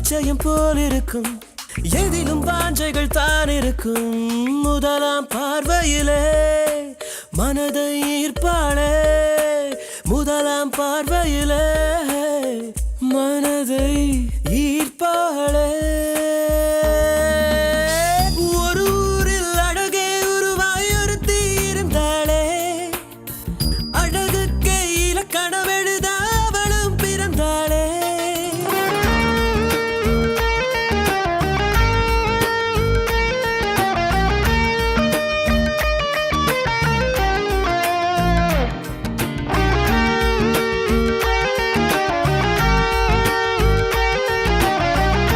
நிச்சயம் போல் இருக்கும், எதிலும் வாஞ்சைகள் தான் இருக்கும். முதலாம் பார்வையிலே மனதை ஈர்ப்பாளே, முதலாம் பார்வையிலே மனதை ஈர்ப்பாளே.